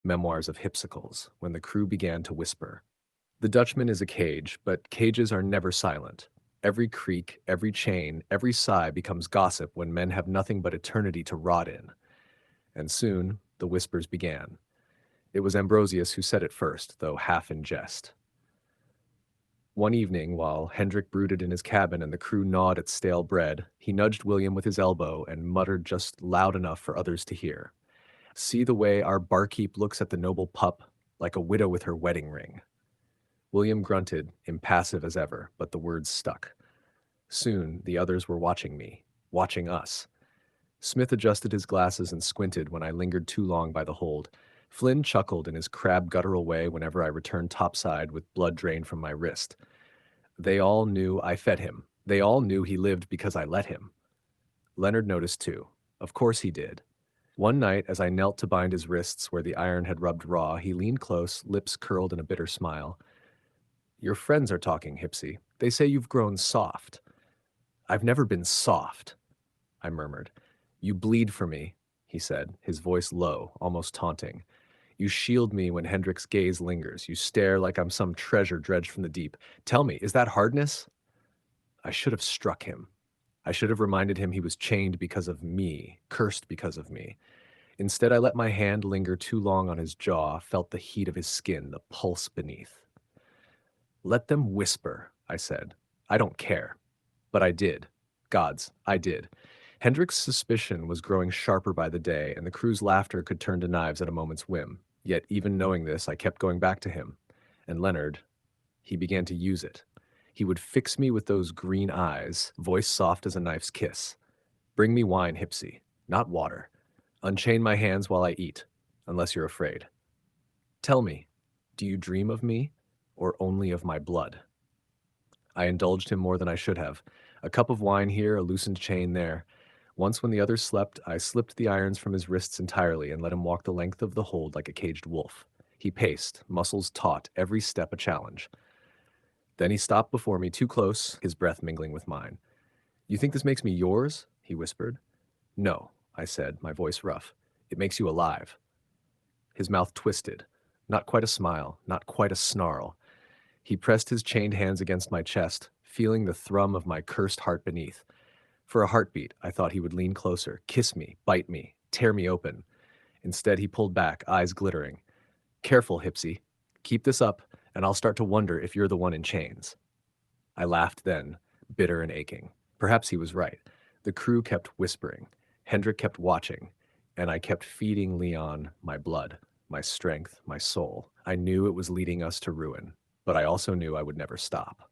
Memoirs of Hypsicles, when the crew began to whisper. The Dutchman is a cage, but cages are never silent. Every creak, every chain, every sigh becomes gossip when men have nothing but eternity to rot in. And soon, the whispers began. It was Ambrosius who said it first, though half in jest. One evening, while Hendrik brooded in his cabin and the crew gnawed at stale bread, he nudged William with his elbow and muttered just loud enough for others to hear. "See the way our barkeep looks at the noble pup, like a widow with her wedding ring." William grunted, impassive as ever, but the words stuck. Soon, the others were watching me, watching us. Smith adjusted his glasses and squinted when I lingered too long by the hold. Flynn chuckled in his crab guttural way whenever I returned topside with blood drained from my wrist. They all knew I fed him. They all knew he lived because I let him. Leonard noticed too. Of course he did. One night, as I knelt to bind his wrists where the iron had rubbed raw, he leaned close, lips curled in a bitter smile. "Your friends are talking, Hypsy. They say you've grown soft." "I've never been soft," I murmured. "You bleed for me," he said, his voice low, almost taunting. "You shield me when Hendrik's gaze lingers. You stare like I'm some treasure dredged from the deep. Tell me, is that hardness?" I should have struck him. I should have reminded him he was chained because of me, cursed because of me. Instead, I let my hand linger too long on his jaw, felt the heat of his skin, the pulse beneath. "Let them whisper," I said. "I don't care." But I did. Gods, I did. Hendrik's suspicion was growing sharper by the day, and the crew's laughter could turn to knives at a moment's whim. Yet, even knowing this, I kept going back to him. And Leonard, he began to use it. He would fix me with those green eyes, voice soft as a knife's kiss. "Bring me wine, Hypsy, not water. Unchain my hands while I eat, unless you're afraid. Tell me, do you dream of me, or only of my blood?" I indulged him more than I should have. A cup of wine here, a loosened chain there. Once when the others slept, I slipped the irons from his wrists entirely and let him walk the length of the hold like a caged wolf. He paced, muscles taut, every step a challenge. Then he stopped before me, too close, his breath mingling with mine. "You think this makes me yours?" he whispered. "No," I said, my voice rough. "It makes you alive." His mouth twisted. Not quite a smile, not quite a snarl. He pressed his chained hands against my chest, feeling the thrum of my cursed heart beneath. For a heartbeat, I thought he would lean closer, kiss me, bite me, tear me open. Instead, he pulled back, eyes glittering. "Careful, Hypsy. Keep this up, and I'll start to wonder if you're the one in chains." I laughed then, bitter and aching. Perhaps he was right. The crew kept whispering. Hendrik kept watching, and I kept feeding Leon my blood, my strength, my soul. I knew it was leading us to ruin, but I also knew I would never stop.